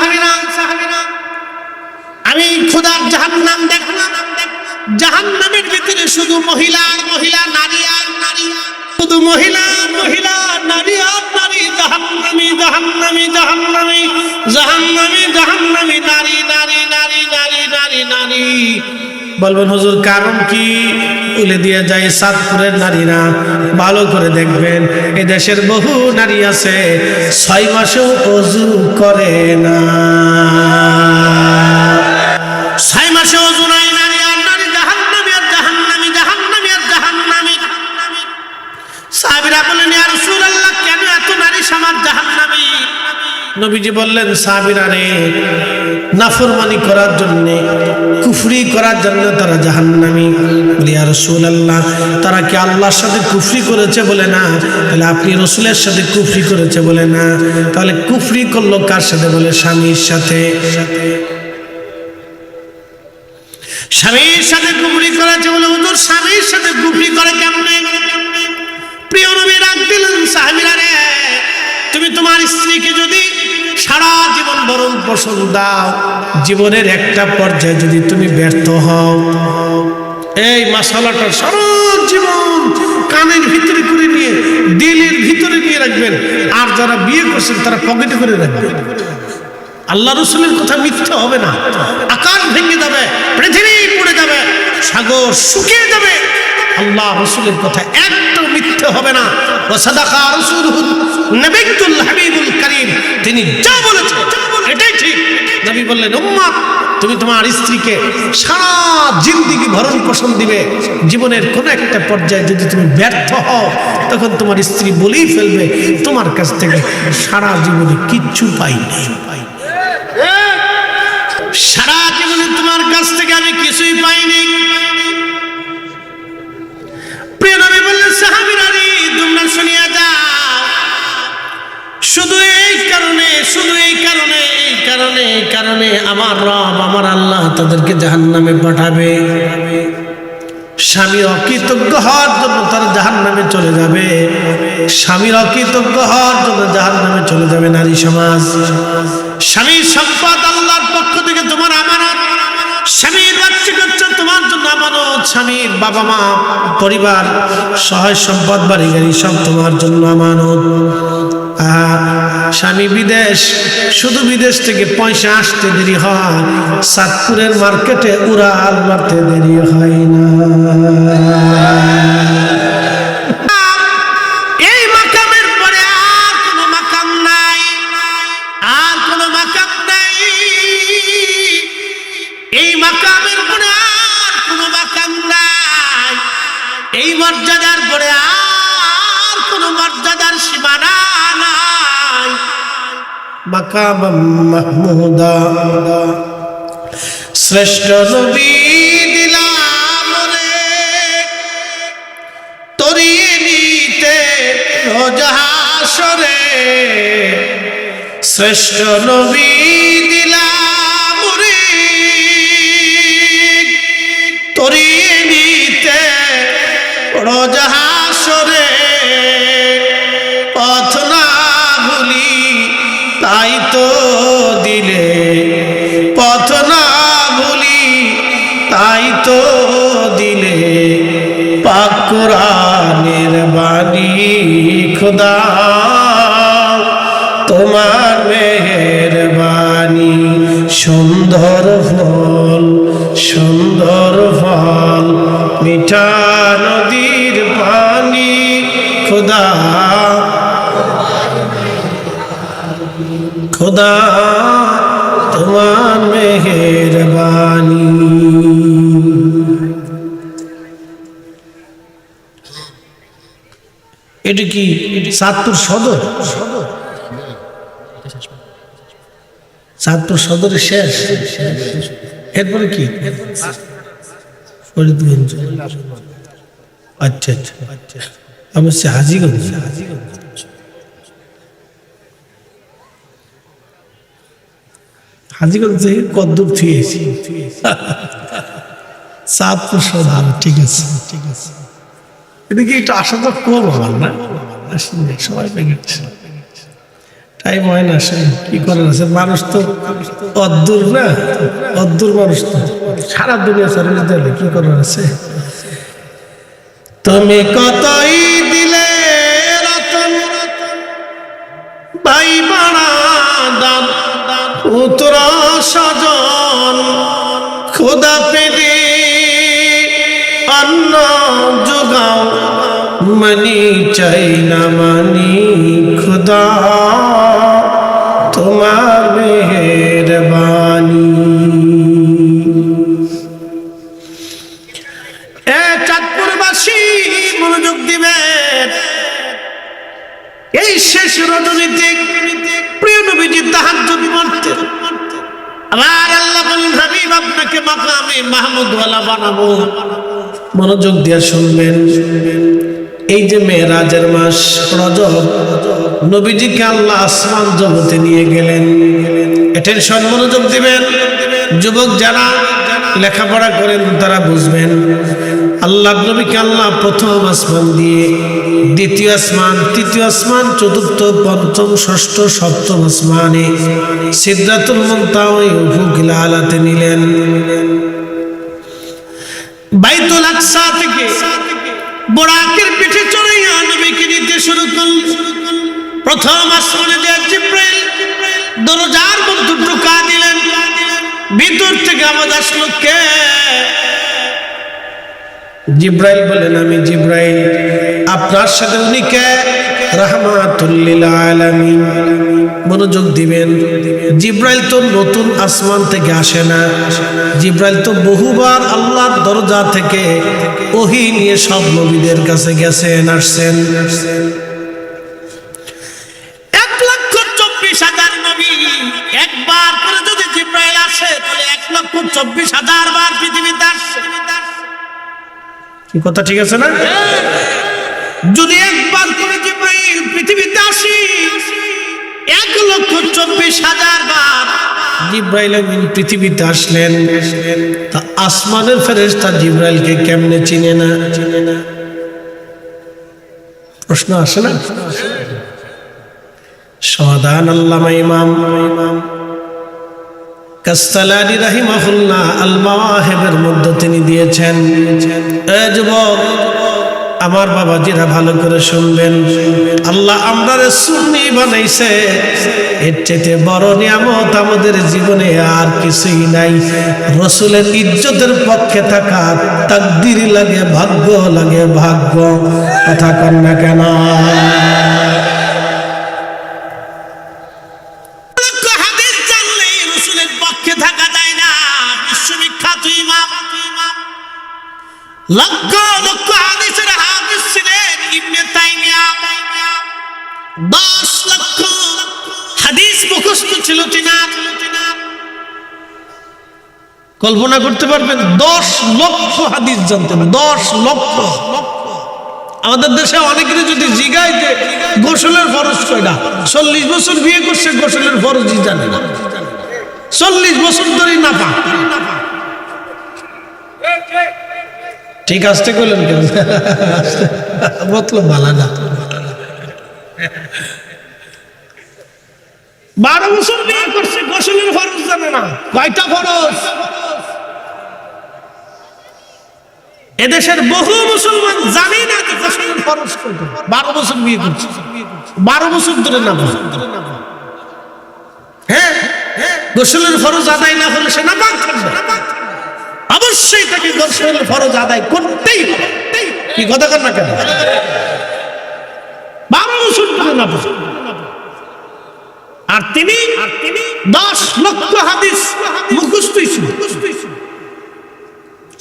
সাহাবীরা আমি খোদার জাহান্নাম দেখলাম, জাহান্নামের ভিতরে শুধু মহিলা আর মহিলা, নারী আর নারী, শুধু মহিলা মহিলা, নারী আর নারী, জাহান্নামী জাহান্নামী জাহান্নামী জাহান্নামী জাহান্নামী, নারী নারী নারী নারী নারী নারী। বলবেন হুজুর কারণ কি? বলে দিয়ে যায় সাতপুরের নারীরা ভালো করে দেখবেন, এই দেশের বহু নারী আছে 6 মাসেও ওযু করে না, 6 মাসে ওযু নাই, নারী আর নারী, জাহান্নামী আর জাহান্নামী জাহান্নামী আর জাহান্নামী। সাহাবীরা বললেন ইয়া রাসূলুল্লাহ কেন এত নারী সমাজ জাহান্নামী? নবীজি বললেন সাহাবীরা রে, নাফরমানি করার জন্য, কুফরি করার জন্য তারা জাহান্নামী। বলি ইয়া রাসূলুল্লাহ তারা কি আল্লাহর সাথে কুফরি করেছে? বলে না। তাহলে আপনি রাসূলের সাথে কুফরি করেছে? বলে না। তাহলে কুফরি করলো কার সাথে? বলে স্বামীর সাথে। স্বামীর সাথে কুফরি করেছে। বলে হুজুর স্বামীর সাথে কুফরি করে কেমনে? প্রিয় নবী ডাক দিলেন সাহাবীরা রে, তুমি তোমার স্ত্রীকে যদি সারা জীবন ভরণ পোষণ দাও, জীবনের একটা পর্যায়ে যদি তুমি ব্যর্থ হও, এই মশালাটা সারা জীবন কানের ভিতরে করে নিয়ে দিলের ভিতরে নিয়ে রাখবেন, আর যারা বিয়ে করছেন তারা পকেটে করে রাখবেন। আল্লাহ রসুলের কথা মিথ্যা হবে না, আকাশ ভেঙে যাবে, পৃথিবী পড়ে যাবে, সাগর শুকিয়ে যাবে, আল্লাহ রসুলের কথা একটাও মিথ্যা হবে না। ওয়াসাদাকা রাসূলুহুন নবিয়্যুল হাবিবুল কারীম, তিনি যা বলেছেন এটাই ঠিক। নবী বললেন উম্মত তুমি তোমার স্ত্রীকে সারা জিন্দেগি ভরণ পোষণ দিবে, জীবনের কোন একটা পর্যায়ে যদি তুমি ব্যর্থ হও, তখন তোমার স্ত্রী বলেই ফেলবে তোমার কাছ থেকে সারা জীবনে কিচ্ছু পাইনি, সারা জীবনে তোমার কাছ থেকে আমি কিছুই পাইনি। প্রিয় নবী বললেন সাহাবীরা রে তোমরা শুনিয়া যাও, শুধু এই কারণে, শুধু এই কারণে, এই কারণে, এই কারণে আমার রব, আমার আল্লাহ তাদেরকে জাহান্নামে পাঠাবে। স্বামীর অকৃতজ্ঞ হওয়ার জন্য তারা জাহান্নামে চলে যাবে, স্বামীর অকৃতজ্ঞ হওয়ার জন্য জাহান্নামে চলে যাবে নারী সমাজ। স্বামীর সম্পদ আল্লাহর পক্ষ থেকে তোমার আমানত, স্বামীর বাচ্চা কাচ্চা তোমার জন্য আমানত, স্বামীর বাবা মা পরিবার সহায় সম্পদ বাড়ি গাড়ি সব তোমার জন্য আমানত। আর স্বামী বিদেশ, শুধু বিদেশ থেকে পয়সা আসতে দেরি হয়, সাতপুরের মার্কেটে উড়াল মারতে দেরি হয় না। এই মাকামের পরে আর কোনো মাকাম নাই, আর কোনো মাকাম নাই, এই মাকামের পরে আর কোনো মাকাম নাই, এই মর্যাদার পরে আর কোনো মর্যাদার সীমানা নাই। মাকাম মাহমুদা শ্রেষ্ঠ নবী দিলাম রে, তরিয়ে নিতে রোজ হাসরে, শ্রেষ্ঠ নবী দিলাম রে, তরিয়ে নিতে রোজ হাসরে, পথ না ভুলি তাই তো দিলে, পথ না ভুলি তাই তো দিলে, পাক কোরআনের বাণী খোদা তোমার মেহেরবানি, সুন্দর ফল সুন্দর ফল মিঠা নদীর পানি খোদা, খোদা তোমার মেহেরবানি। এটা কি চাঁদপুর সদর? চাঁদপুর সদরের শেষ, এরপরে কি ফরিদগঞ্জ? আচ্ছা আচ্ছা, আমি হচ্ছে হাজীগঞ্জ। হাজীগঞ্জ থেকে কদ্দূর থুয়েছি, চাঁদপুর সদর। ঠিক আছে ঠিক আছে, এটা কি একটু আসা তো কম আমার না, সবাই পেয়ে গেছে, টাইম হয় না, সে কি করার আছে, মানুষ তো অদ্দূর না, অদ্দূর মানুষ তো সারা দুনিয়া সার্ভিস দিলে কি করার আছে। তুমি কতই দিলে রতন ভাই বাড়া দান উত্তর সজন খোদা পেদে অন্ন যোগাও মানি চাই না মানি খোদা তোমার মেহেরবানি। চাঁদপুরবাসী মনোযোগ দিবেন, এই শেষ রজনীতে প্রিয় নবীজি তাহাজ্জুদ পড়তেন। আমার আল্লাহ বলেন হাবিব আপনাকে মাকামে মাহমুদ ওয়ালা বানাবো। মনোযোগ দিয়ে শুনবেন, এই যে মেরাজের মাস রজব, নবীজিকে আল্লাহ আসমান জগতে নিয়ে গেলেন। টেনশন মনোযোগ দিবেন, যুবক যারা লেখাপড়া করেন তারা বুঝবেন। আল্লাহ নবীকে আল্লাহ প্রথম আসমান দিয়ে দ্বিতীয় আসমান, তৃতীয় আসমান, চতুর্থ, পঞ্চম, ষষ্ঠ, সপ্তম আসমানে সিদরাতুল মুনতাহা ওই উফুকিল আলাতে নিলেন। বাইতুল আকসা থেকে বোরাকের পিঠে চড়াইয়া নবীকে নিতে শুরু করলেন। প্রথম আসমানে যে জিবরাইল দরজার মধ্যে ঢুকা দিলেন, ভিতর থেকে আওয়াজ আসলো, কে? জিবরাইল বলেন, আমি জিবরাইল। আপনার সাথে উনি কে? রাহমাতুল লিল আলামিন। মনোযোগ দিবেন, জিবরাইল তো নতুন আসমান থেকে আসে না, জিবরাইল তো বহুবার আল্লাহর দরজা থেকে ওহী নিয়ে সব নবীদের কাছে গেছেন, আসছেন। 1,24,000 নবী একবার করে যদি জিবরাইল আসে, তাহলে 1,24,000 বার পৃথিবীতে আসে। কি কথা ঠিক আছে না? যদি একবার করে জিবরাইল পৃথিবীতে আসি, 1,24,000 বার জিবরাইল পৃথিবীতে আসলেন, তা আসমানের ফেরেশতা জিবরাইলকে কেমনে চিনে না? প্রশ্ন আসে না? সমাধান আল্লামা ইমাম কাসতালানি রাহিমাহুল্লাহ আল মাওয়াহিবের মধ্যে তিনি দিয়েছেন। এ যুবক, আমার বাবাজিরা ভালো করে শুনবেন, আল্লাহ আমরারে সুন্নি বানাইছে, এর চাইতে বড় নিয়ামত আমাদের জীবনে আর কিছুই নাই। রাসূলের ইজ্জতের পক্ষে থাকা তাকদীর লাগে, ভাগ্য লাগে, ভাগ্য। কথা কন না কেন? হাদিস জানলে রাসূলের পক্ষে থাকা যায় না। বিশ্ববিখ্যাত ইমাম, লক্ষ লক্ষ হাদিসের হাফেজ ছিলেন ইবনে তাইমিয়া। 10 লক্ষ হাদিস মুখস্থ ছিল তিনার। কল্পনা করতে পারবেন, 10 লক্ষ হাদিস জানতেন। 10 লক্ষ। আমাদের দেশে অনেকের যদি জিগায় যে গোসলের ফরজ কয়টা, 40 বছর বিয়ে করছে, গোসলের ফরজই জানে না। 40 বছর ধরে না পা। ঠিক আসতে কইলেন কেন? মতলব ভালো না। 12 বছর বিয়ে করছে, গোসলের ফরজ জানে না। কয়টা ফরজ? এদেশের বহু মুসলমান জানে না যে গোসলের ফরজ কয়টা। 12 বছর বিয়ে করছে, 12 বছর ধরে না পা। হ্যাঁ, গোসলের ফরজ আদায় না হলে সে নাপাক থাকবে। অবশ্যই তাকে গোসলের ফরজ আদায় করতেই হবে। কি কথা কর না কেন? 12 বছর ধরে না। আর তিনি 10 লক্ষ হাদিস মুখস্থই ছিল।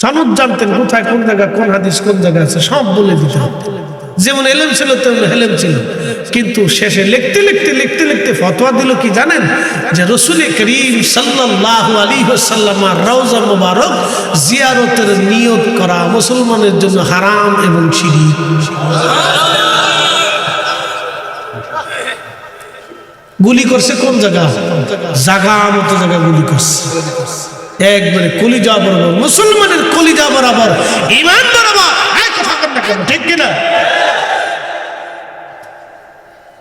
সনদ জানতেন, কোথায় কোন জায়গা কোন হাদিস কোন জায়গা আছে সব বলে দিতেন। যেমন এলেম ছিল তেমন হেলেম ছিল। কিন্তু শেষে লিখতে লিখতে লিখতে লিখতে ফতোয়া দিল কি জানেন? যে রাসূল করিম সাল্লাল্লাহু আলাইহি ওয়াসাল্লামের রওজা মুবারক জিয়ারতের নিয়ত করা মুসলমানের জন্য হারাম এবং শিরক। গুলি করছে কোন জায়গা? জায়গা মতো জায়গা গুলি করছে, একবারে কলিজা বরাবর, মুসলমানের কলিজা বরাবর, ঈমান বরাবর। কথা বলেন না কেন? ঠিক কিনা?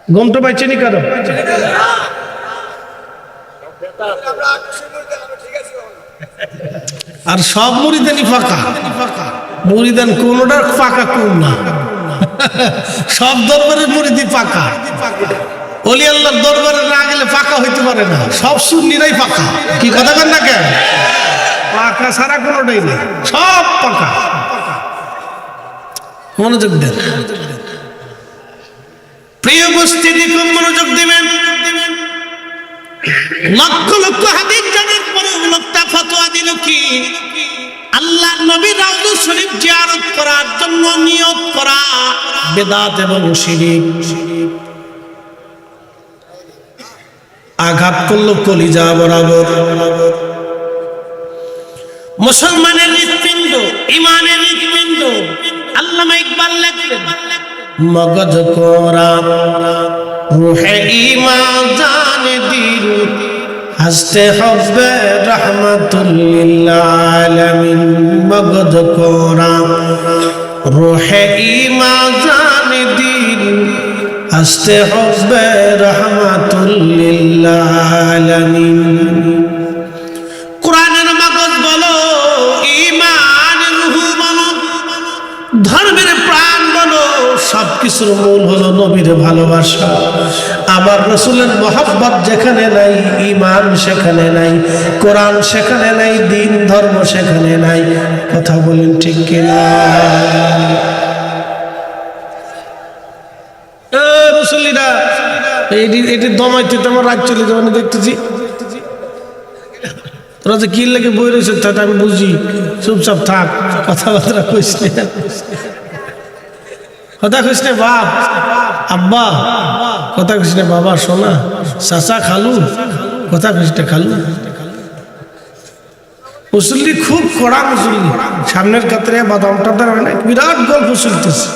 গমটা পাইছেনি কারো? আর সব মুরিদানি ফাঁকা, মুরিদান কোনটা ফাঁকা কোন না, সব দরবারের মুরিদি ফাঁকা। ওলি আল্লাহর দরবারে না গেলে ফাঁকা হইতে পারে না, সব সুন্নিরাই ফাঁকা। কি কথা বলেন না কেন? পাকা সারা কোনোটাই নেই, সব পাকা। মনোযোগ দেন প্রিয় উপস্থিতি, খুব মনোযোগ দিবেন। লক্ষ লক্ষ হাদিস জানার পরে লোকটা ফতোয়া দিল কি আল্লাহ নবী রাউযা শরীফ জিয়ারত করার জন্য নিয়ত করা বিদআত এবং শিরক। আঘাত করলো কলিজা বরাবর। মুসলমানের হৃৎপিণ্ড, ইমানের হৃৎপিণ্ড। আল্লামা ইকবাল লেখেন মগজ কোরা রূহে ঈমান জানে দিল হাসতে হবে রহমাতুল লিল আলামিন। মগজ কোরা রূহে ঈমান জানে দিল হাসতে হবে রহমাতুল লিল আলামিন। কোরআনের মগজ বলো, ঈমানের রূহ বলো, ধর্মের প্রাণ বলো, সবকিছুর মূল হলো নবীর ভালোবাসা। আমার রাসূলের মহব্বত যেখানে নাই, ঈমান সেখানে নাই, কোরআন সেখানে নাই, দিন ধর্ম সেখানে নাই। কথা বলেন ঠিক কিনা? মুসল্লিরা এটি দমাইতে তোমার রাগ চলে যাবে না, দেখতেছি তোরা যে কি লেগে বই রয়েছে তা আমি বুঝি। চুপচাপ থাক, কথাবার্তা কইস না, কথা কইস না বাপ, আব্বা কথা কইস না, বাবা সোনা, চাচা, খালু কথা কইস না, খালু। মুসল্লি খুব কড়া মুসল্লি, সামনের কাতারে বাদামটা দাঁড়ায়, বিরাট গল্প চলতেছে।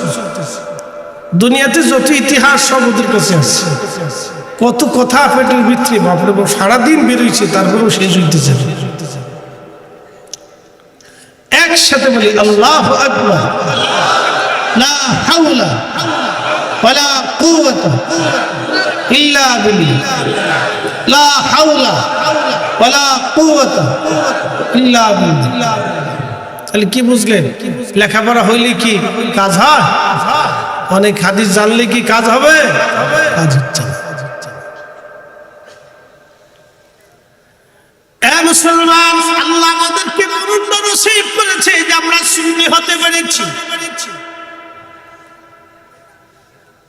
দুনিয়াতে যত ইতিহাস সব ওদের কাছে আছে, কত কথা পেটের ভিতরে, বাপরে বাপ সারাদিন বেরোইছে, তারপরেও শেষ হইতেছে। একসাথে বলি আল্লাহু আকবার, লা হাওলা ওয়ালা কুওয়াতা ইল্লা বিল্লাহ, লা হাওলা ওয়ালা কুওয়াতা ইল্লা বিল্লাহ। তাহলে কি বুঝলেন? লেখাপড়া হইলে কি কাজ হয়? অনেক হাদিস জানলে কি কাজ হবে? কাজ হচ্ছে না। মুসলমান, আল্লাহ আমাদেরকে পূর্ণ নসিব করেছে যে আমরা সুন্নি হতে পেরেছি।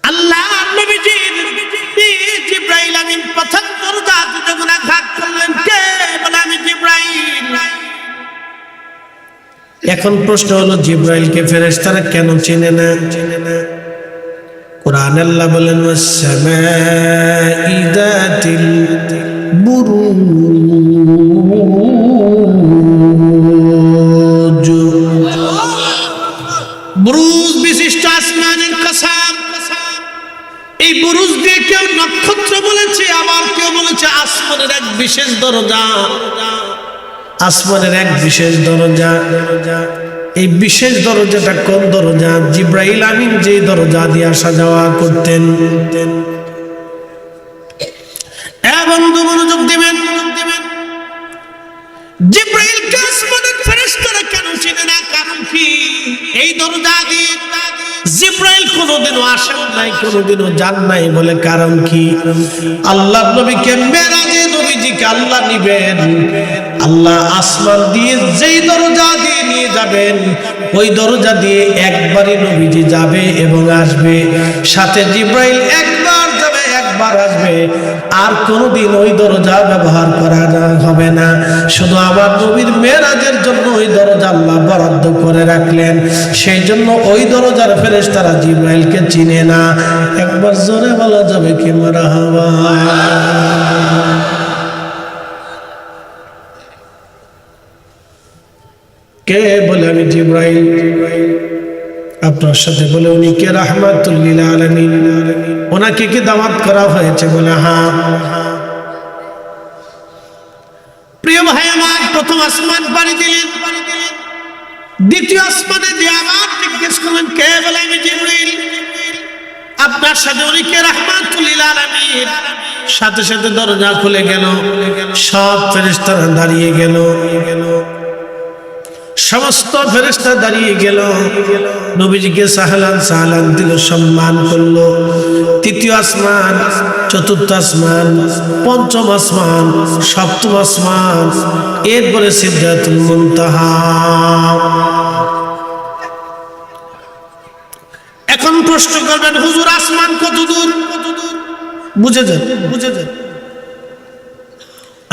আল্লাহ নবীজির জিবরাইল আমিন প্রথম দরজাতে যখন আঘাত করলেন, কে বলে? আমি জিবরাইল। এখন প্রশ্ন হলো, জিবরাইলকে ফেরেশতারা কেন চেনে না? কোরআন আল্লাহ বলেন ওয়াস-সামাঈ যাতিল বুরুজ, বুরুজ বিশিষ্ট আসমানের কসম। এই বুরুজ দিয়ে কেউ নক্ষত্র বলেছে, আবার কেউ বলেছে আসমানের এক বিশেষ দরজা, আসমানের এক বিশেষ দরজা। এই বিশেষ দরজাটা কোন দরজা? জিবরাইল আমিন যে দরজা দিয়ে আসা যাওয়া করতেন। এবং মনোযোগ দিবেন, জিবরাইলকে আসমানের ফেরেশতারা কেন চিনে না? কারণ কি? এই দরজা দিয়ে জিবরাইল কোনোদিনও আসেন নাই, কোনোদিনও যান নাই। বলে কারণ কি? আল্লাহর নবীকে মেরাজে নবীজিকে আল্লাহ নিবেন, আল্লাহ আসমান দিয়ে যেই দরজা দিয়ে নিয়ে যাবেন, ওই দরজা দিয়ে একবারই নবীজি যাবে এবং আসবে। সাথে জিবরাইল একবার যাবে, একবার আসবে, আর কোনোদিন ওই দরজা ব্যবহার করা হবে না। শুধু আমার নবীর মেরাজের জন্য ওই দরজা আল্লাহ বরাদ্দ করে রাখলেন। সেই জন্য ওই দরজার ফেরেশতারা জিবরাইলকে চিনে না। একবার জোরে বলা যাবে কি মারহাবা? কে বলে? আমি জিবরাইল। আপনার সাথে বলে উনি কে? রাহমাতুল লিল আলামিন। ওনাকে কি দাওয়াত করা হয়েছে? বলে হ্যাঁ। প্রিয় ভাই আমার, প্রথম আসমান পাড়ি দিলেন, দ্বিতীয় আসমানে দিয়ে আবার জিজ্ঞেস করলেন কে? বলে আমি জিবরাইল। আপনার সাথে উনিকে রাহমাতুল লিল আলামিন। সাথে সাথে দরজা খুলে গেল, সব ফেরেশতারা দাঁড়িয়ে গেল, সমস্ত ফেরেশতা দাঁড়িয়ে গেল, নবীজিকে সাহলান সাহলান দিল, সম্মান করলো। তৃতীয় আসমান, চতুর্থ আসমান, পঞ্চম আসমান, সপ্তম আসমান, এরপরে সিদরাতুল মুনতাহা। এখন প্রশ্ন করবেন, হুজুর আসমান কত দূর? বুঝে যান, বুঝে যান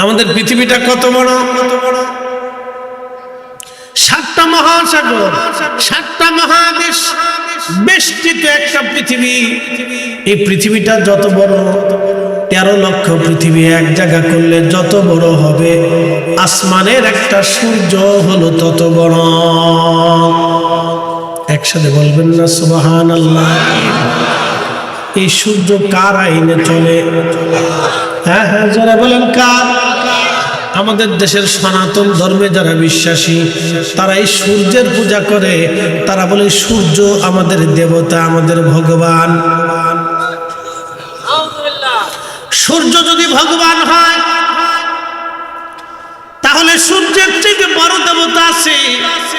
আমাদের পৃথিবীটা কত বড়, কত বড়। 7টা মহাসাগর, 7টা মহাদেশ বেষ্টিত একটা পৃথিবী। এই পৃথিবীটা যত বড়, 13 লক্ষ পৃথিবী এক জায়গা করলে যত বড় হবে, আসমানের একটা সূর্য হলো তত বড়। একসাথে বলবেন না সুবহানাল্লাহ? এই সূর্য কার আইনে চলে? হ্যাঁ হ্যাঁ, যারা বলেন কার? আমাদের দেশের সনাতন ধর্মে যারা বিশ্বাসী, তারা এই সূর্যের পূজা করে। তারা বলে সূর্য আমাদের দেবতা, আমাদের ভগবান। সূর্য যদি ভগবান হয়, তাহলে সূর্যের চাইতে বড় দেবতা আছে,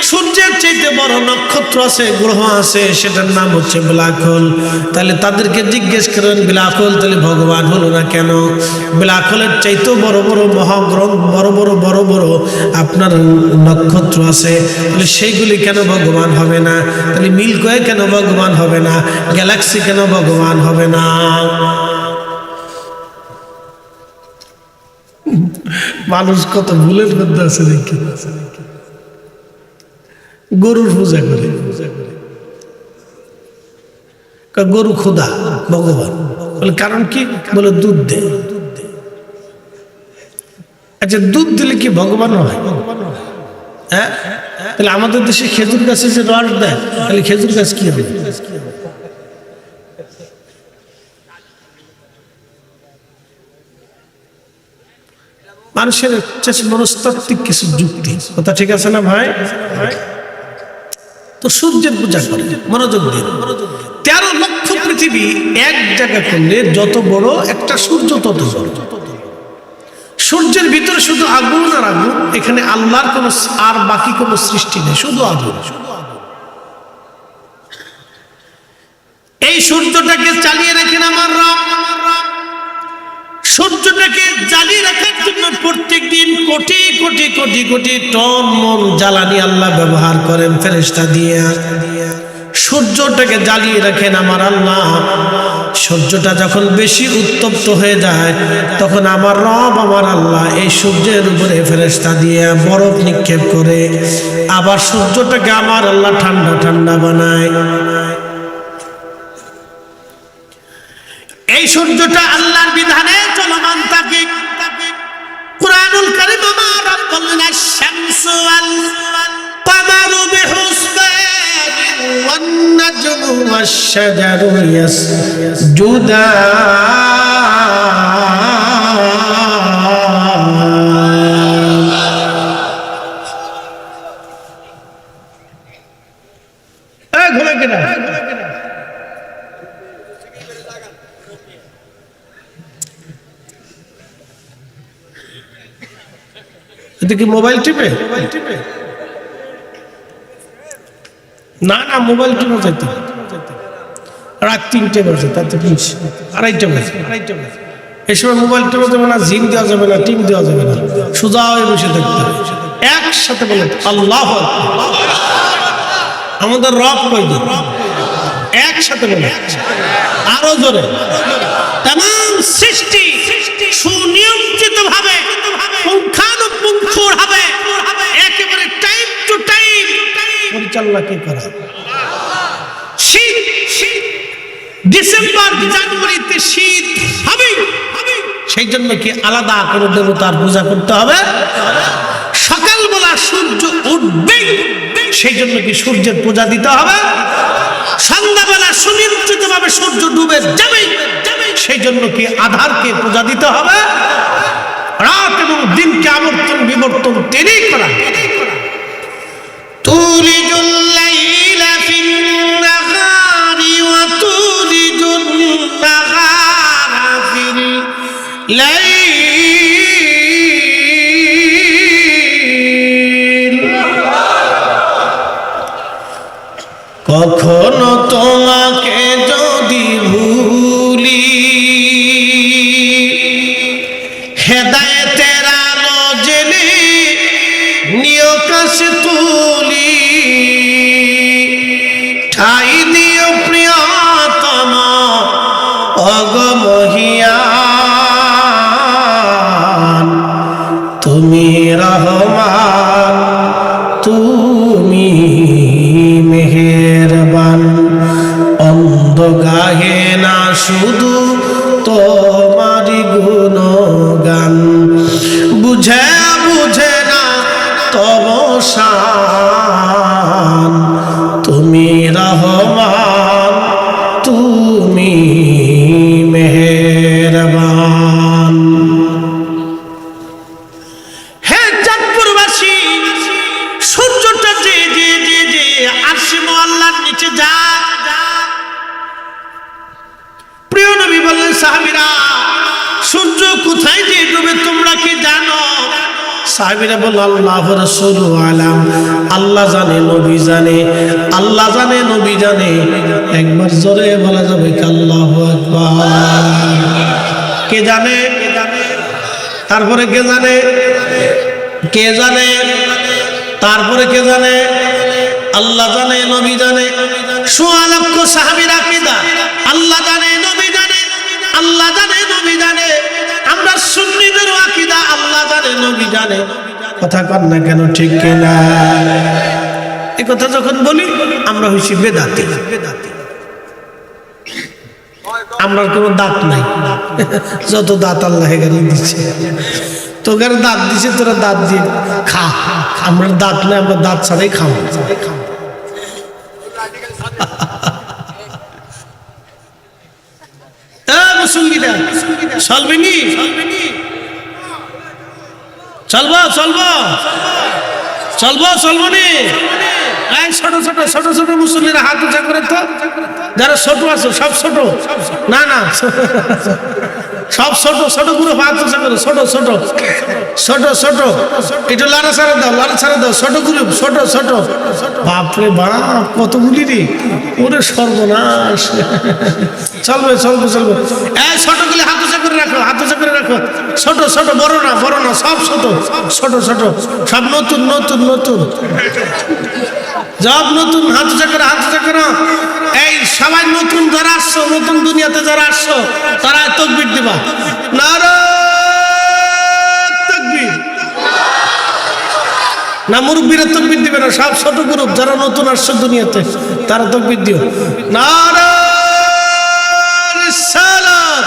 সূর্যের চাইতে বড় নক্ষত্র আছে, গ্রহ আছে, সেটার নাম হচ্ছে ব্ল্যাক হোল। তাহলে তাদেরকে জিজ্ঞেস করেন, ব্ল্যাক হোল তাহলে ভগবান হলো না কেন? ব্ল্যাক হোলের চাইতেও বড় বড় মহাগ্রহ, বড় বড় বড় বড় আপনার নক্ষত্র আছে, তাহলে সেইগুলি কেন ভগবান হবে না? তাহলে মিল্কি ওয়ে কেন ভগবান হবে না? গ্যালাক্সি কেন ভগবান হবে না? মানুষ কত ভুলের মধ্যে আছে দেখি। গরুর পূজা করে, গরু খোদা ভগবান বলে, কারণ কি? বলে দুধ দেয়। আচ্ছা, দুধ দিলে কি ভগবান হয়? হ্যাঁ, তাহলে আমাদের দেশে খেজুর গাছে যে রস দেয়, তাহলে খেজুর গাছ কি হবে? মানুষের মনস্তাত্ত্বিক কিছু যুক্তি, কথা ঠিক আছে না ভাই? তো সূর্যের পূজা করে, মনোযোগ দিন। 13 লক্ষ পৃথিবী এক জায়গা করলে যত বড় একটা সূর্য তত বড়। সূর্যের ভিতরে শুধু আগুন আর আগুন, এখানে আল্লাহর কোনো আর বাকি কোনো সৃষ্টি নেই, শুধু আগুন। এই সূর্যটাকে চালিয়ে রাখেন আমার রব। সূর্যটাকে জ্বালিয়ে রাখার জন্য প্রত্যেকদিন কোটি কোটি কোটি কোটি টন মন জ্বালানি আল্লাহ ব্যবহার করেন ফেরেশতা দিয়ে। সূর্যটাকে জ্বালিয়ে রাখেন আমার আল্লাহ। সূর্যটা যখন বেশি উত্তপ্ত হয়ে যায়, তখন আমার রব আমার আল্লাহ এই সূর্যের উপরে ফেরেশতা দিয়ে বরফ নিক্ষেপ করে, আবার সূর্যটাকে আমার আল্লাহ ঠান্ডা ঠান্ডা বানায়। এই সূর্যটা আল্লাহর বিধানে চলমান থাকে। কুরআনুল কারীম আমার রব বললেন, আশ-শামসু ওয়াল কামারু বিহুসবান ওয়ান নাজমু ওয়াশ-শাজারু ইয়াসজুদান। ঘুরে কেনা কি মোবাইল টিপে? না না, মোবাইল টিপে যাইতে রাত 3টে বাজে, তাতে 2:30 বাজে। এই সময় মোবাইল টিপে যাবে না, জিম দেওয়া যাবে না, টিম দেওয়া যাবে না, সোজা হয়ে বসে থাকতে হবে। একসাথে বলে আল্লাহু আকবার। আমাদের রব কয়দিন? একসাথে বলে আরো জোরে। तमाम সৃষ্টি সুনিয়ন্ত্রিত ভাবে, পুঙ্খানুপুঙ্খভাবে, একেবারে টাইম টু টাইম পরিচালনা কে করা। শীত ডিসেম্বর জানুয়ারিতে শীত হবে, সেই জন্য কি আলাদা কোনো দেবতার পূজা করতে হবে? সকালবেলা সূর্য উঠবে, সেই জন্য কি সূর্যের পূজা দিতে হবে? সন্ধ্যাবেলা সুনিয়ন্ত্রিত ভাবে সূর্য ডুবে যাবে, সেই জন্য কি আধারকে পূজা দিতে হবে? রাত এবং দিনকে আবর্তন বিবর্তন তিনি করা। তুলিজুল লাইলা ফিন নাহারি ওয়া তুলিজুন হেদায়েতের আলো জেনে নিয় কাছে তুলি, ঠাই দিও প্রিয়তম অগমহিয়ান, তুমি রহমান তুমি মেহেরবান। অন্ধ গাহে না শুধু তোমারি গুণগান, বুঝে বুঝে না তব শান, তুমি রহমান তুমি মেহেরবান। হে চাঁদপুরবাসী, সূর্যটা যে যে যে যে আরশে আল্লাহর নিচে যা, প্রিয় নবী বললেন সাহাবীরা সূর্য কোথায় যে ডুবে তোমরা কি জানো? সাহাবীরা বলল আল্লাহু রাসূলু আলাম, আল্লাহ জানে নবী জানে, আল্লাহ জানে নবী জানে। একবার জোরে বলা যাবে কি আল্লাহু আকবার? কে জানে? তারপরে কে জানে? কে জানে? তারপরে কে জানে? আল্লাহ জানে নবী জানে। ১৬ লক্ষ সাহাবীর আকীদা আল্লাহ জানে নবী জানে, আল্লাহ জানে নবী জানে। আমরা সুন্নিদের আকীদা আল্লাহ জানে নবী জানে। কথা কন না কেন, ঠিক কিনা? এই কথা যখন বলি আমরা হইছি বেদাতি। আমরা কোনো দাঁত নাই, যত দাঁত আল্লাহ এখানে দিচ্ছে। তোকে দাঁত দিছে, তোরা দাঁত দিয়ে খা। আমরা দাঁত নাই, আমরা দাঁত ছাড়াই খাবো। চলবেনি চলবো চলবো চলবো চলবো নি? ছোট ছোট ছোট ছোট মুসল্লিরা হাত উঁচা করে তো, যারা ছোট আছো সব ছোট, না না সব ছোট ছোট গুলো হাত উঁচা করে, ছোট ছোট ছোট ছোট একটু লাড়া ছাড়া দাও, লাড়া ছাড়া দাও, ছোট গ্রুপ ছোট ছোট। বাপরে বাপ কতগুলি রে, ওরে সর্বনাশ। চলবে চলবে চলবে। এই ছোটগুলি হাত উঁচা করে রাখো, হাত উঁচা করে রাখো। ছোট ছোট, বড় না বড় না, সব ছোট ছোট ছোট, সব নতুন নতুন নতুন, সব নতুন। হাত উঁচা করে, হাত উঁচা করো। এই সবাই নতুন যারা আসছো, নতুন দুনিয়াতে যারা আসছো, তারা তাকবীর দিবা। নারে তাকবীর। না মুরব্বীরা তাকবীর দিবে না, সব ছোট গ্রুপ যারা নতুন আসছো দুনিয়াতে তারা তাকবীর দিও। নারে রিসালাত।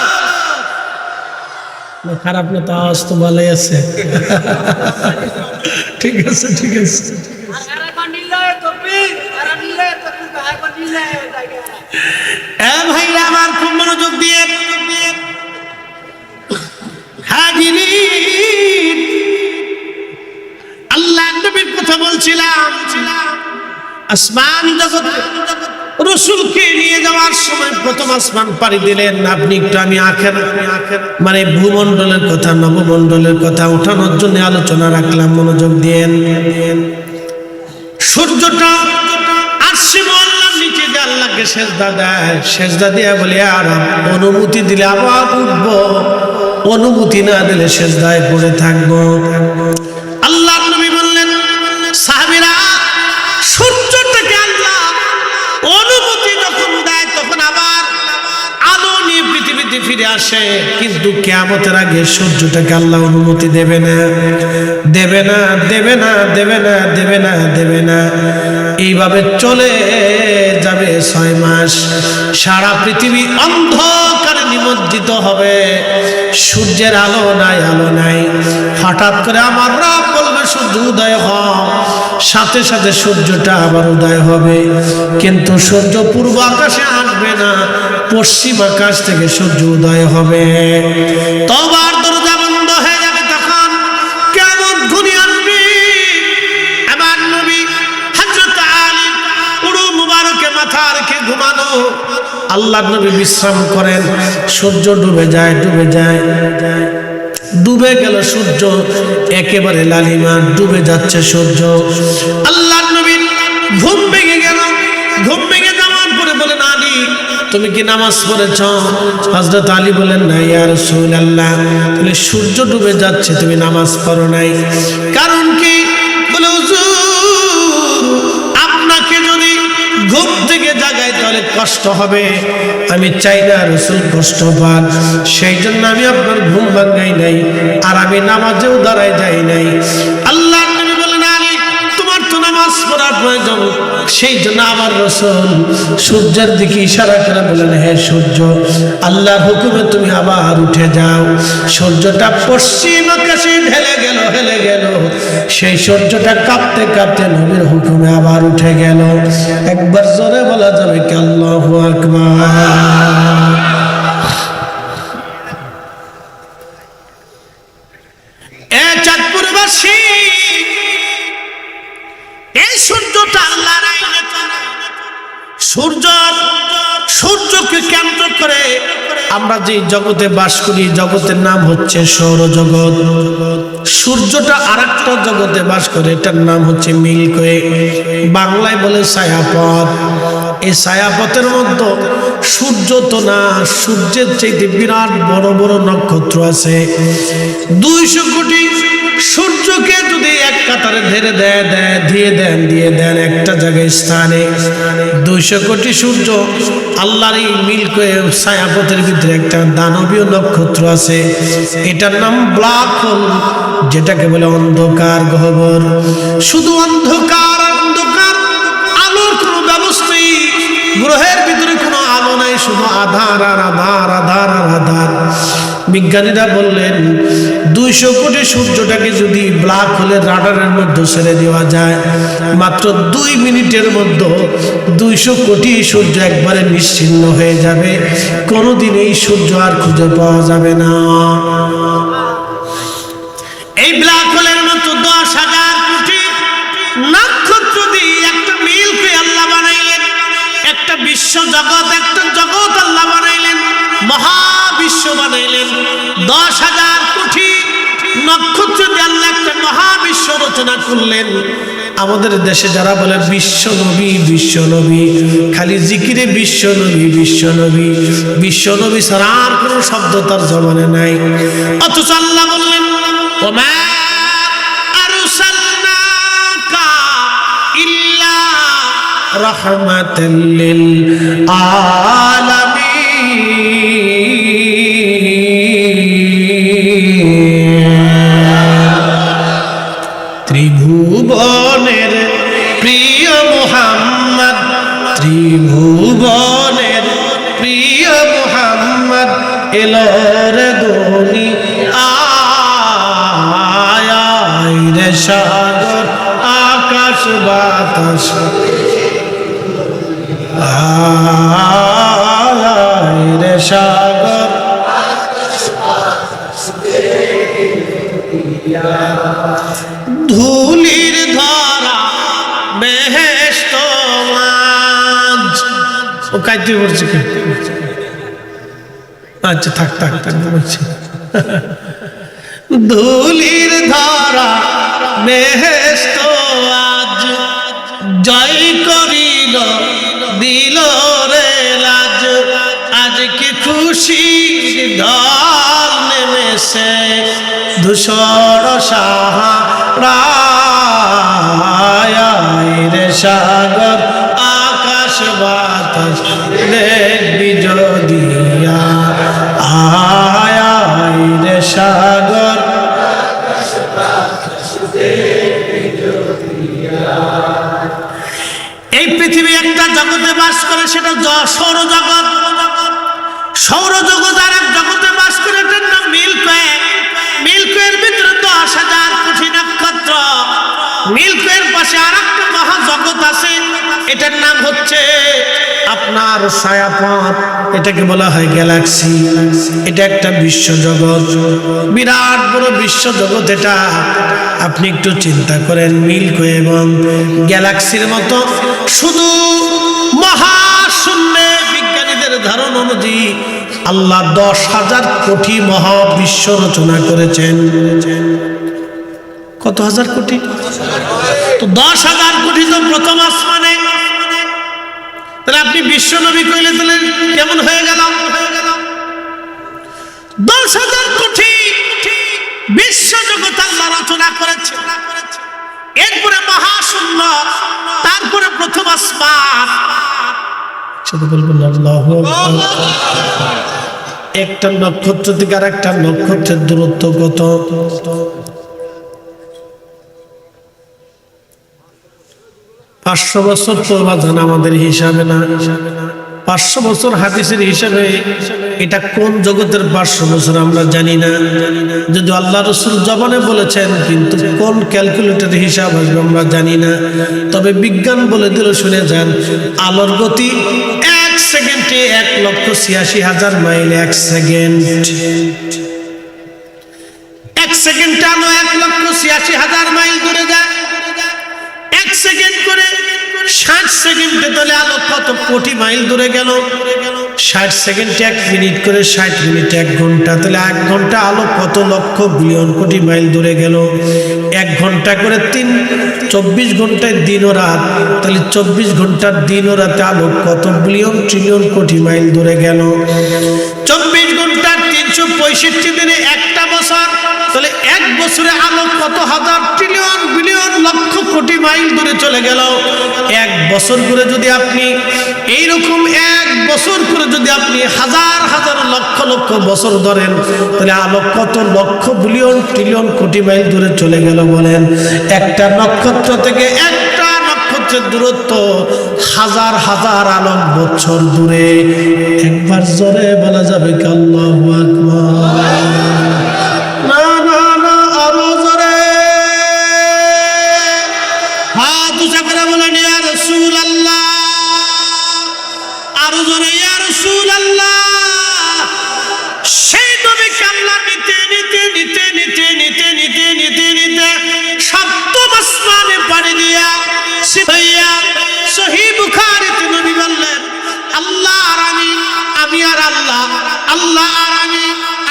খারাপ না, তো আওয়াজ তো ভালোই আছে। ঠিক আছে ঠিক আছে। ভাইরা আমার খুব মনোযোগ দিয়ে হাজিরিন, আল্লাহ নবীর কথা বলছিলাম। আসমান জগৎ রসুলকে নিয়ে যাওয়ার সময় প্রথম আসমান পাড়ি দিলেন আপনি একটু, আমি আখিরাত মানে ভূমণ্ডলের কথা, নবমণ্ডলের কথা ওঠানোর জন্য আলোচনা রাখলাম, মনোযোগ দিয়েন। সূর্যটা আরশে আল্লাহর নিচে যে আল্লাহকে সেজদা দেয়, সেজদা দিয়ে বলে আর অনুমতি দিলে আবার উঠবো, অনুমতি না দিলে সেজদায় পড়ে থাকবো। আল্লাহর নবী বললেন সাহাবীরা সূর্যটাকে আল্লাহ অনুমতি যখন দেয় তখন আবার আলো নিয়ে পৃথিবীতে ফিরে আসে, কিন্তু কিয়ামতের আগে সূর্যটাকে আল্লাহ অনুমতি দেবে না, দেবে না, দেবে না, দেবে না, দেবে না, দেবে না। এইভাবে চলে যাবে 6 মাস। সারা পৃথিবী অন্ধকারে নিমজ্জিত হবে, সূর্যের আলো নাই, আলো নাই। হঠাৎ করে আমার রব বলবে সূর্য উদয় হয়, সাথে সাথে সূর্যটা আবার উদয় হবে, কিন্তু সূর্য পূর্ব আকাশে আসবে না, পশ্চিম আকাশ থেকে সূর্য উদয় হবে। তওবার দরজা বন্ধ হয়ে যাবে, তখন কিয়ামত ঘনিয়ে আসবে। আমার নবী হযরত আলী পুরো মুবারকে মাথা রেখে ঘুমানো, আল্লাহর নবী বিশ্রাম করেন। সূর্য ডুবে যায়, ডুবে যায়, ডুবে গেল সূর্য, একেবারে লালিমা ডুবে যাচ্ছে সূর্য। আল্লাহর নবীর ঘুম ভেঙে গেল। ঘুম ভেঙে যাওয়ার পরে বলেন আলী তুমি কি নামাজ পড়েছ? হযরত আলী বলেন না ইয়া রাসূলুল্লাহ। বলে সূর্য ডুবে যাচ্ছে, তুমি নামাজ পড়ো নাই, কারণ কি? বলে হুজুর আপনাকে যদি ঘুম থেকে জাগাই তাহলে কষ্ট হবে, আমি চাই না রাসূল কষ্ট পান, সেই জন্য আমি আপনার ঘুম ভাঙাই নাই, আর আমি নামাজেও দাঁড়াই যাই নাই। আল্লাহ নবী বলেন আলী তোমার তো নামাজ পড়ার প্রয়োজন, সেই জন্য আমার রাসূল সূর্যের দিকে ইশারা করে বলেন হে সূর্য আল্লাহর হুকুমে তুমি আবার উঠে যাও। সূর্যটা পশ্চিম আকাশে হেলে গেল, সেই সূর্যটা কাঁপতে কাঁপতে নবীর হুকুমে আবার উঠে গেল। একবার জোরে বলা যাবে কি আল্লাহু আকবার। এ চাঁদপুরবাসী, এই সূর্যটা আল্লাহর আইনে চলে। সূর্যকে কেন্দ্র করে আমরা যে জগতে বাস করি, জগতের নাম হচ্ছে সৌরজগৎ। সূর্যটা আরেকটা জগতে বাস করে, এটার নাম হচ্ছে মিল্কি ওয়ে, বাংলায় বলে ছায়াপথ। এই ছায়াপথের মধ্যে সূর্য তো না, সূর্যের চাইতে বিরাট বড় বড় নক্ষত্র আছে। 200 কোটি সূর্যকে যদি এক কাতারে ধরে দিয়ে দেন একটা জায়গায় স্থানে, 200 কোটি সূর্য আল্লাহর এই মিল্কি ওয়ে ছায়াপথের ভিতরে একটা দানবীয় নক্ষত্র আছে, এটার নাম ব্ল্যাক হোল, যেটাকে বলে অন্ধকার গহ্বর। শুধু অন্ধকার অন্ধকার, আলোর কোনো ব্যবস্থাই, গ্রহের ভিতরে কোনো আলো নাই, শুধু আধার আর আধার, আধার আর আধার। বিজ্ঞানীরা বললেন 200 কোটি সূর্যটাকে যদি ব্ল্যাক হোলের রাডারের মধ্যে ছেড়ে দেওয়া যায়, মাত্র 2 মিনিটের মধ্যে 200 কোটি সূর্য একবারে নিশ্চিহ্ন হয়ে যাবে, কোনোদিন এই সূর্য আর খুঁজে পাওয়া যাবে না। এই ব্ল্যাক হোলের মতো 10,000 কোটি নক্ষত্র দিয়ে একটা মিল্কি আল্লাহ বানাইলেন, একটা বিশ্ব জগৎ, একটা জগৎ আল্লাহ বানাইলেন, মহাবিশ্ব বানাইলেন। 10,000 কোটি নক্ষত্র দিয়ে আল্লাহ একটা মহাবিশ্ব রচনা করলেন। আমাদের দেশে যারা বলে বিশ্বনবী বিশ্বনবী, খালি জিকিরে বিশ্বনবী বিশ্বনবী, বিশ্বনবী ছাড়া আর কোনো শব্দ তার জবানে নাই। অথচ আল্লাহ বললেন ওমা আরসালনাকা ইল্লা রাহমাতাল লিল আলামিন। ত্রিভুবনের প্রিয় মুহাম্মদ, ত্রিভুবনের প্রিয় মুহাম্মদ এলো রে দুনিয়ায়, রে সাগর আকাশ বাতাস, রে সাগর ধুলির ধরা বেহেশত আজ। ও কাইতে পড়ছে, আচ্ছা থাক বলছি। ধুলির ধরা বেহেশত আজ, জয় করিল দিল রে লাজ, আজকে খুশি ঢল নেমেছে ধূসর সাহারায়, রে সাগর আকাশ বাতাস দেখবি যদি আয়, রে সাগর এই পৃথিবী একটা জগতে বাস করে, সেটা সৌরজগৎ। সৌরজগৎ আর এক জগতে বাস করে, এটার নাম মিল্কি ওয়ে। মিল্কি ওয়ের ভিতরে 10,000 কোটি নক্ষত্র। মিল্কি ওয়ের পাশে আর একটা মহাজগৎ আছে, এটার নাম হচ্ছে আপনার ছায়াপথ, এটাকে বলা হয় গ্যালাক্সি। এটা একটা বিশ্বজগৎ, বিরাট বড় বিশ্বজগৎ এটা। আপনি একটু চিন্তা করেন, মিল্কি ওয়ে এবং গ্যালাক্সির মতো শুধু মহাশূন্যে বিজ্ঞানীদের ধারণা অনুযায়ী আল্লাহ 10,000 কোটি মহাবিশ্ব রচনা করেছেন। কত হাজার কোটি? তো 10,000 কোটি তো প্রথম আসমানে, তাহলে আপনি বিশ্ব নবী কইলে তাহলে কেমন হয়ে গেল? 10,000 কোটি বিশ্ব জগৎ আল্লাহ রচনা করেছে, এরপরে মহাশূন্য, তারপরে প্রথম আসমান। সেটা বলবেন আল্লাহু আকবার। একটা নক্ষত্র থেকে আর একটা নক্ষত্রের দূরত্ব কত? 500 বছর তো বাজান আমাদের হিসাবে না, 500 বছর হাদিসের হিসাবে। এটা কোন জগতের 500 বছর আমরা জানি না, যদি আল্লাহ রাসূল জবানে বলেছেন, কিন্তু কোন ক্যালকুলেটরের হিসাব আসবে আমরা জানি না। তবে বিজ্ঞান বলে দিল, শুনে যান, আলোর গতি 1 সেকেন্ডে 1,86,000 মাইল। 1 সেকেন্ড, 1 সেকেন্ড আলো 1,86,000 মাইল দূরে যায়। 1 সেকেন্ড করে 60 সেকেন্ডে তাহলে আলো কত কোটি মাইল দূরে গেল? 60 সেকেন্ডে 1 মিনিট করে 60 মিনিটে 1 ঘন্টা, তাহলে 1 ঘন্টা আলো কত লক্ষ বিলিয়ন কোটি মাইল দূরে গেল? 1 ঘন্টা করে 24 ঘন্টায় দিন ও রাত, তাহলে 24 ঘন্টার দিন ও রাতে আলো কত বিলিয়ন ট্রিলিয়ন কোটি মাইল দূরে গেল? 24 ঘন্টার 365 দিনে একটা বছর, তাহলে 1 বছরে আলো কত হাজার trillion billion lakh crore mile দূরে চলে গেল। 1 বছর করে যদি আপনি এইরকম 1 বছর করে যদি আপনি হাজার হাজার লক্ষ লক্ষ বছর ধরেন, তাহলে আলো কত লক্ষ বিলিয়ন ট্রিলিয়ন কোটি মাইল দূরে চলে গেল বলেন? একটা নক্ষত্র থেকে একটা নক্ষত্রের দূরত্ব হাজার হাজার আলোক বছর দূরে। একবার জোরে বলা যাবে কি আল্লাহু আকবার? না না না, আরো জোরে হাত উঁচা করে বলেন ইয়া রাসূলুল্লাহ, আরো জোরে ইয়া রাসূলুল্লাহ। সেই নবীকে আল্লাহ নিতে নিতে নিতে নিতে নিতে নিতে নিতে নিতে সপ্তম আসমানে পাড়ি দিয়া সিফাইয়া সহিহ বুখারীতে নবী বললেন, আল্লাহ আর আমি আর আল্লাহ, আল্লাহ আর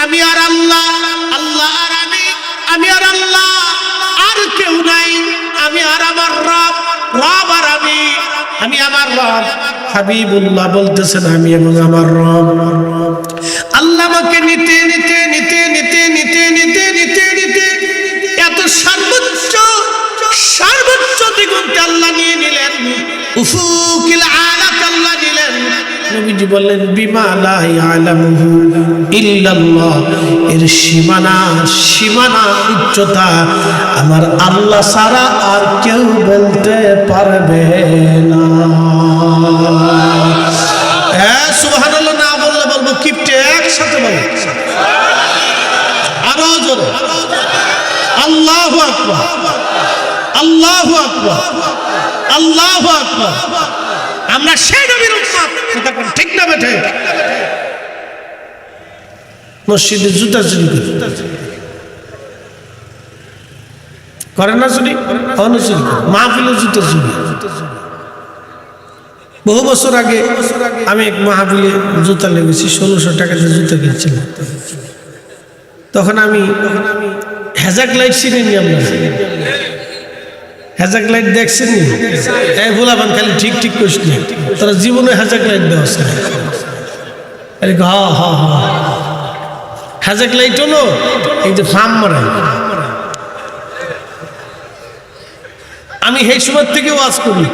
আমি আর আল্লাহ, আল্লাহ আর আমি আর আল্লাহ, আর কেউ নাই। আমি আর আমার রব, রব আর আমি আমার রব। হাবিবুল্লাহ বলতেছেন, আমি এবং আমার রব। আল্লাহ আমাকে নিতে নিতে নিতে নিতে নিতে নিতে নিতে নিতে এত সর্বোচ্চ সর্বোচ্চ দিগন্তে আল্লাহ নিয়ে নিলেন, উফুকিল আলাক আল্লাহ নিলেন। নবীজি বললেন, বিমা লা ইয়ালামুহু ইল্লাল্লাহ, এর সীমানা সীমানা উচ্চতা আমার আল্লাহ ছাড়া আর কেউ বলতে পারবে না। হ্যাঁ, সুবহানাল্লাহ না বললে বলবো কিপটে, একসাথে বলো আরো জোরে, আল্লাহু আকবার, আল্লাহু আকবার, আল্লাহু আকবার। আমরা সেই নবীর উম্মত, কথা কোন ঠিক না বেঠে? মসজিদে জুতা চুরি করে না, চুরি অনুচুরি, মাহফিলে জুতা চুরি। বহু বছর আগে আমি এক মাহফিলে জুতা লেগেছি, 1600 টাকাতে জুতা কিনছিলাম। তখন আমি হেজাক লাইট চিনি নি, আমরা হেজাক লাইট দেখছেন নি? এই ভোলাবান খালি ঠিক ঠিক করিস নি, তারা জীবনে হেজাক লাইট দেওয়া হা হা হা। হেজাক লাইট হলো এই যে ফার্ম মারা। আমি সেই সময় থেকে ওয়াজ করি,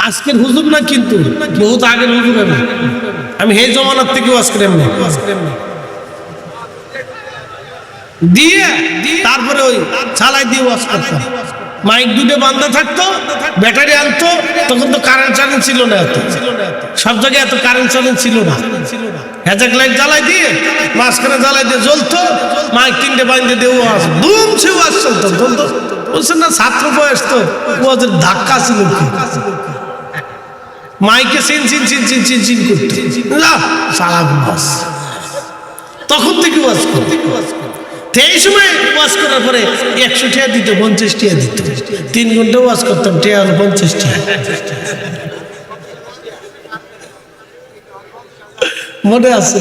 আজকের হুজুর না, কিন্তু বহুত আগের হুজুর। আমি সেই জমানার থেকে ওয়াজ করি। দিয়ে তারপরে ওই চালাই দিয়ে ওয়াজ করতাম। মাইক দুটো বান্ধা থাকতো, ব্যাটারি আনতো। তখন তো কারেন্ট চারেন্ট ছিল না, এত সব জায়গায় এত কারেন্ট চারেন্ট ছিল না। হেজাক লাইট জ্বালাই দিয়ে মাঝখানে জ্বালাই দিয়ে জ্বলতো, মাইক 3টে বান্ধে দিয়ে ওয়াজ দুমছে ওয়াজ চলতো। তখন তো বলছেন না, ছাত্র বয়স তো, ওয়াজের ধাক্কা ছিল কি, মাইকে চিন চিন চিন চিন চিন চিন করতো সারা মাস। তখন থেকে ওয়াজ করতো। এই সময় ওয়াজ করার পরে 100 টাকা দিত, 50 টাকা দিত। 3 ঘন্টা ওয়াজ করতাম, টাকা হলো 50 টাকা। মনে আছে?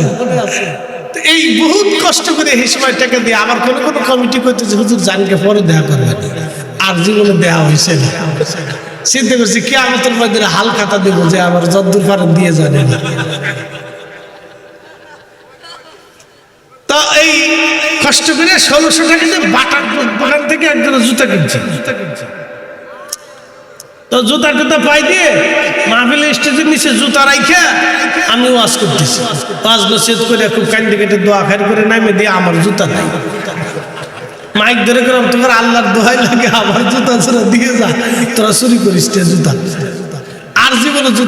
এই বহুত কষ্ট করে এই সময় টাকা দিয়ে আবার কোনো কোনো কমিটি করতেছে, হুজুর জানকে পরে দেখা করবেন। আর জীবনে দেওয়া হয়েছে না। চিন্তা করছি কিয়ামতের মধ্যে হাল খাতা দেবো যে আবার যদ্দূর পারেন দিয়ে জানে না। তো এই কষ্ট করে 1600 টাকা দিয়ে বাটার দোকান থেকে একজন জুতা কিনছে। তো জুতা টুতা পাই দিয়ে মাহফিল স্টেজের নিচে জুতা রাইখা আমি ওয়াজ করতেছি। ওয়াজ নসিহত করে খুব কান্দে কেটে দোয়া খাই করে নামে দিয়ে আমার জুতা নাই। মাইক ধরে করলাম তোমার আল্লাহর দোহাই লাগে আমার জুতা ছেড়ে দিয়ে যা, তোরা চুরি করিস জুতা। আর জীবনে জুতা